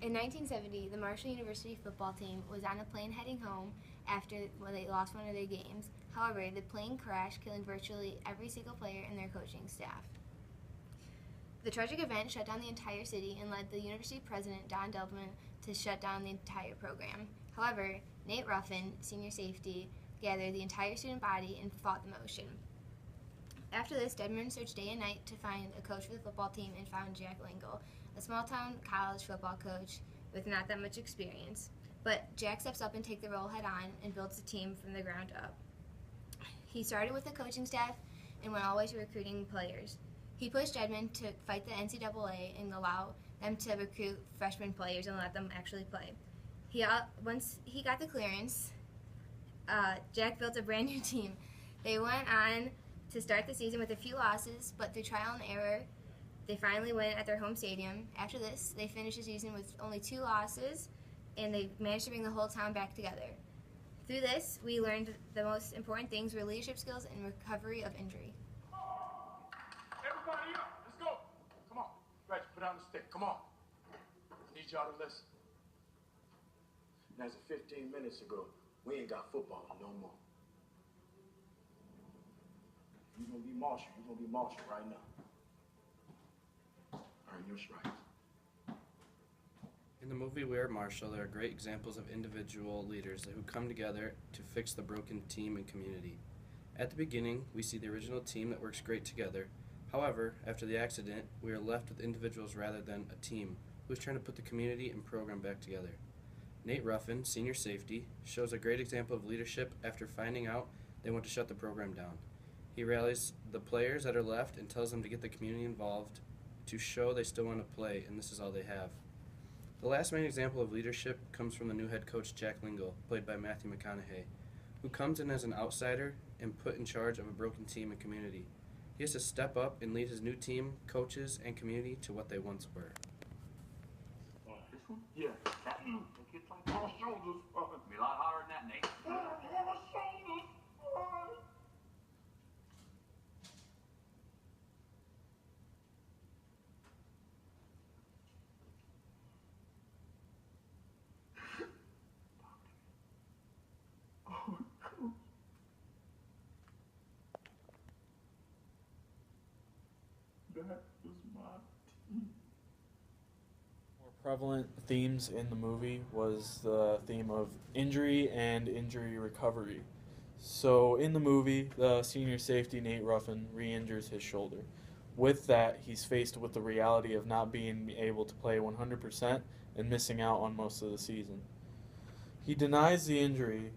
In 1970, the Marshall University football team was on a plane heading home after they lost one of their games. However, the plane crashed, killing virtually every single player and their coaching staff. The tragic event shut down the entire city and led the university president, Don Delbman, to shut down the entire program. However, Nate Ruffin, senior safety, gathered the entire student body and fought the motion. After this, Delbman searched day and night to find a coach for the football team and found Jack Lingle, a small-town college football coach with not that much experience. But Jack steps up and takes the role head-on and builds the team from the ground up. He started with the coaching staff and went all the way to recruiting players. He pushed Edmond to fight the NCAA and allow them to recruit freshman players and let them actually play. Once he got the clearance, Jack built a brand new team. They went on to start the season with a few losses, but through trial and error, they finally win at their home stadium. After this, they finished the season with only 2 losses, and they managed to bring the whole town back together. Through this, we learned the most important things were leadership skills and recovery of injury. Everybody up, let's go. Come on, Reggie, put down the stick, come on. I need y'all to listen. And as of 15 minutes ago, we ain't got football no more. You're gonna be Marshall right now. Earn your stripes. In the movie We Are Marshall, there are great examples of individual leaders who come together to fix the broken team and community. At the beginning, we see the original team that works great together. However, after the accident, we are left with individuals rather than a team who is trying to put the community and program back together. Nate Ruffin, senior safety, shows a great example of leadership after finding out they want to shut the program down. He rallies the players that are left and tells them to get the community involved to show they still want to play, and this is all they have. The last main example of leadership comes from the new head coach Jack Lingle, played by Matthew McConaughey, who comes in as an outsider and put in charge of a broken team and community. He has to step up and lead his new team, coaches, and community to what they once were. This one? Yeah. That one. It gets like on my shoulders. Be a lot harder than that, Nate. On my shoulders. That is my team. More prevalent themes in the movie was the theme of injury and injury recovery. So in the movie, the senior safety Nate Ruffin re-injures his shoulder. With that, he's faced with the reality of not being able to play 100% and missing out on most of the season. He denies the injury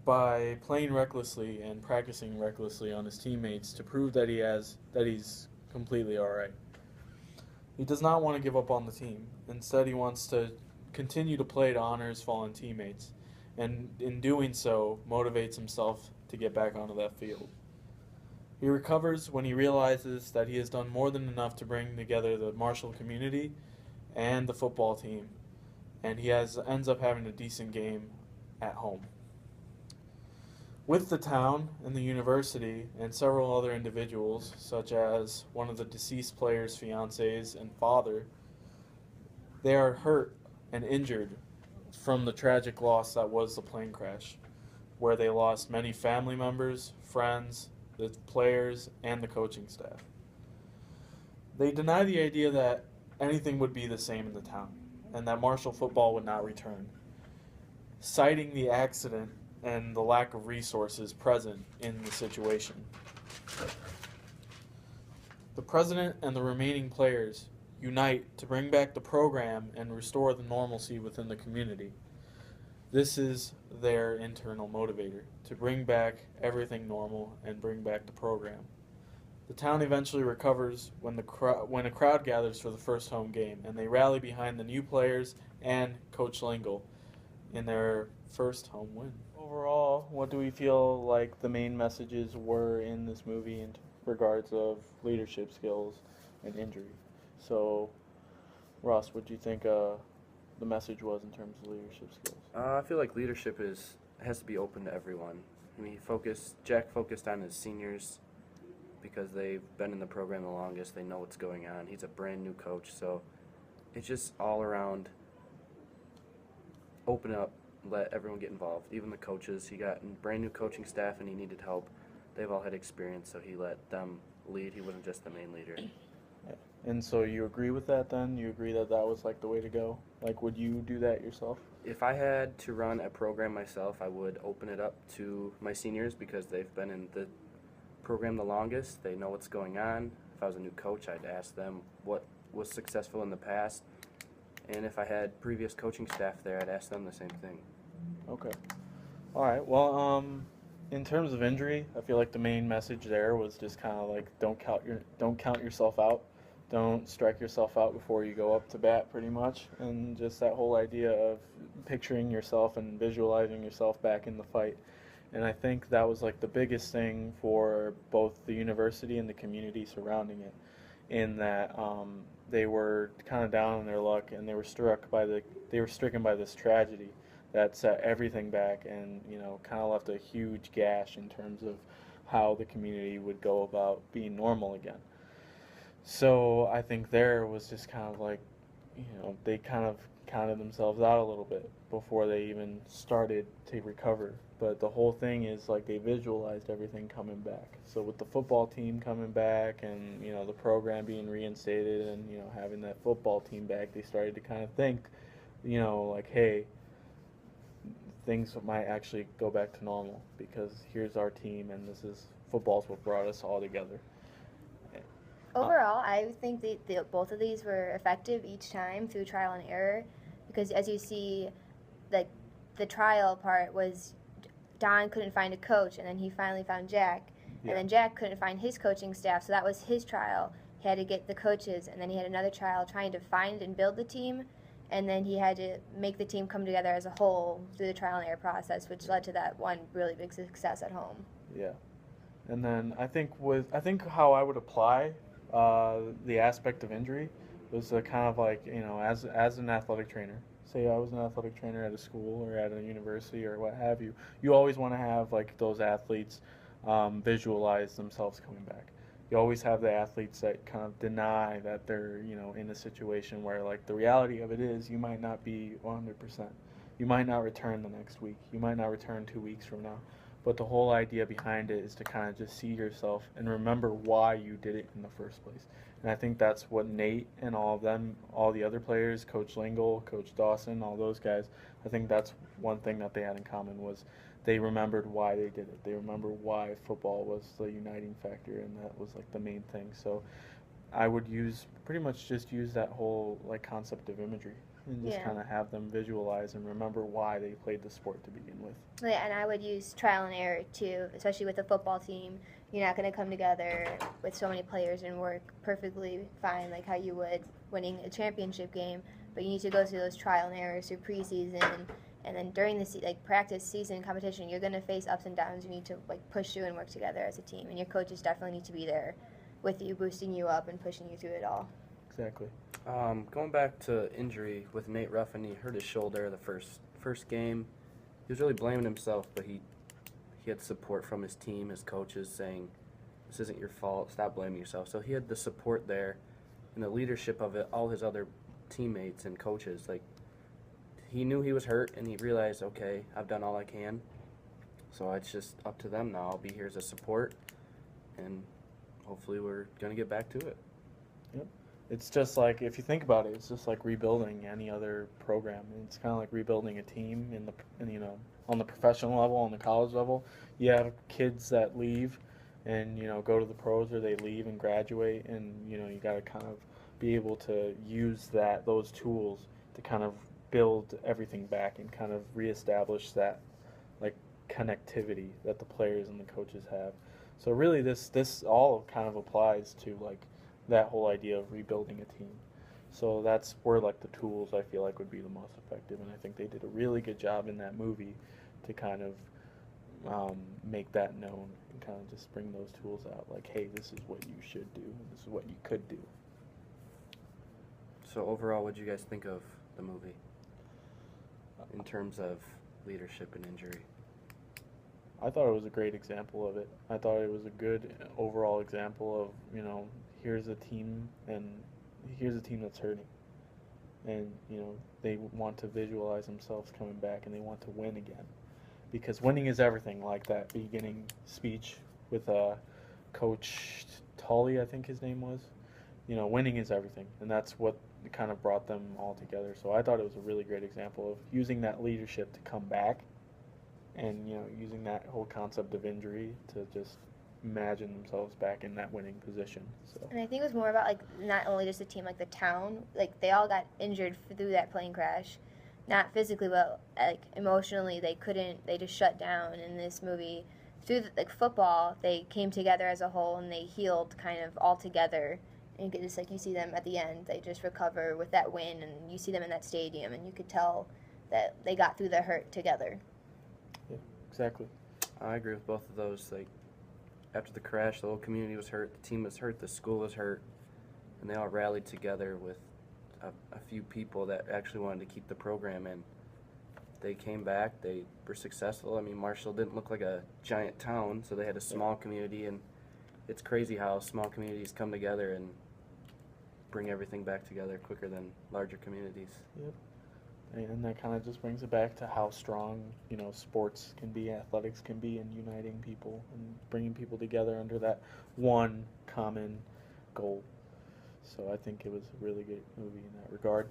by playing recklessly and practicing recklessly on his teammates to prove that he's completely alright. He does not want to give up on the team. Instead, he wants to continue to play to honor his fallen teammates, and in doing so, motivates himself to get back onto that field. He recovers when he realizes that he has done more than enough to bring together the Marshall community and the football team, and he ends up having a decent game at home. With the town and the university and several other individuals, such as one of the deceased player's fiancés and father, they are hurt and injured from the tragic loss that was the plane crash, where they lost many family members, friends, the players, and the coaching staff. They deny the idea that anything would be the same in the town, and that Marshall football would not return, citing the accident and the lack of resources present in the situation. The president and the remaining players unite to bring back the program and restore the normalcy within the community. This is their internal motivator, to bring back everything normal and bring back the program. The town eventually recovers when a crowd gathers for the first home game, and they rally behind the new players and Coach Lingle in their first home win. Overall, what do we feel like the main messages were in this movie in regards of leadership skills and injury? So, Ross, what do you think the message was in terms of leadership skills? I feel like leadership has to be open to everyone. I mean, Jack focused on his seniors because they've been in the program the longest. They know what's going on. He's a brand new coach, so it's just all around open up, let everyone get involved. Even the coaches, he got a brand new coaching staff and he needed help. They've all had experience, so he let them lead. He wasn't just the main leader. Yeah. And so you agree with that then? You agree that that was like the way to go? Like, would you do that yourself? If I had to run a program myself, I would open it up to my seniors because they've been in the program the longest. They know what's going on. If I was a new coach, I'd ask them what was successful in the past. And if I had previous coaching staff there, I'd ask them the same thing. Okay. All right. Well, in terms of injury, I feel like the main message there was just kind of like don't count yourself out. Don't strike yourself out before you go up to bat, pretty much. And just that whole idea of picturing yourself and visualizing yourself back in the fight. And I think that was like the biggest thing for both the university and the community surrounding it, in that they were kind of down on their luck and they were stricken by this tragedy that set everything back and kind of left a huge gash in terms of how the community would go about being normal again. So I think there was just kind of like, they kind of counted themselves out a little bit before they even started to recover. But the whole thing is like they visualized everything coming back. So with the football team coming back and, the program being reinstated and, having that football team back, they started to kind of think, like, hey, things might actually go back to normal because here's our team and football's what brought us all together. Overall, I think both of these were effective each time through trial and error, because as you see, like the trial part was Don couldn't find a coach, and then he finally found Jack, and then Jack couldn't find his coaching staff, so that was his trial. He had to get the coaches, and then he had another trial trying to find and build the team, and then he had to make the team come together as a whole through the trial and error process, which led to that one really big success at home. Yeah, and then I think how I would apply the aspect of injury was kind of like, as an athletic trainer. Say I was an athletic trainer at a school or at a university or what have you. You always want to have like those athletes visualize themselves coming back. You always have the athletes that kind of deny that they're in a situation where like the reality of it is you might not be 100%. You might not return the next week. You might not return 2 weeks from now. But the whole idea behind it is to kind of just see yourself and remember why you did it in the first place. And I think that's what Nate and all of them, all the other players, Coach Lingle, Coach Dawson, all those guys, I think that's one thing that they had in common was they remembered why they did it. They remember why football was the uniting factor, and that was like the main thing. So I would pretty much just use that whole like concept of imagery and just kind of have them visualize and remember why they played the sport to begin with. Yeah, and I would use trial and error too, especially with the football team. You're not going to come together with so many players and work perfectly fine like how you would winning a championship game, but you need to go through those trial and errors through preseason, and then during the practice, season, competition, you're going to face ups and downs. You need to like push through and work together as a team, and your coaches definitely need to be there with you, boosting you up and pushing you through it all. Exactly. Going back to injury with Nate Ruffin, he hurt his shoulder the first game. He was really blaming himself, but he had support from his team, his coaches, saying, "This isn't your fault. Stop blaming yourself." So he had the support there, and the leadership of it. All his other teammates and coaches, like he knew he was hurt, and he realized, okay, I've done all I can. So it's just up to them now. I'll be here as a support, and hopefully we're gonna get back to it. Yep. It's just like, if you think about it, it's just like rebuilding any other program. It's kind of like rebuilding a team on the professional level, on the college level. You have kids that leave and, go to the pros, or they leave and graduate, and, you got to kind of be able to use those tools to kind of build everything back and kind of reestablish that, like, connectivity that the players and the coaches have. So really this all kind of applies to, like, that whole idea of rebuilding a team. So that's where like the tools I feel like would be the most effective, and I think they did a really good job in that movie to kind of make that known and kind of just bring those tools out, like, hey, this is what you should do, and this is what you could do. So overall, what did you guys think of the movie in terms of leadership and injury? I thought it was a great example of it. I thought it was a good overall example of, here's a team, and here's a team that's hurting. and they want to visualize themselves coming back, and they want to win again, because winning is everything. Like that beginning speech with Coach Tully, I think his name was. Winning is everything, and that's what kind of brought them all together. So I thought it was a really great example of using that leadership to come back, and using that whole concept of injury to just imagine themselves back in that winning position. So. And I think it was more about like not only just the team, like the town, like they all got injured through that plane crash, not physically, but like emotionally. They just shut down. In this movie, through like football, they came together as a whole and they healed kind of all together. And just like you see them at the end, they just recover with that win, and you see them in that stadium, and you could tell that they got through the hurt together. Yeah, exactly. I agree with both of those. Like, after the crash, the whole community was hurt, the team was hurt, the school was hurt, and they all rallied together with a few people that actually wanted to keep the program in. They came back, they were successful. I mean, Marshall didn't look like a giant town, so they had a small community, and it's crazy how small communities come together and bring everything back together quicker than larger communities. Yep. And that kind of just brings it back to how strong, sports can be, athletics can be in uniting people and bringing people together under that one common goal. So I think it was a really good movie in that regard.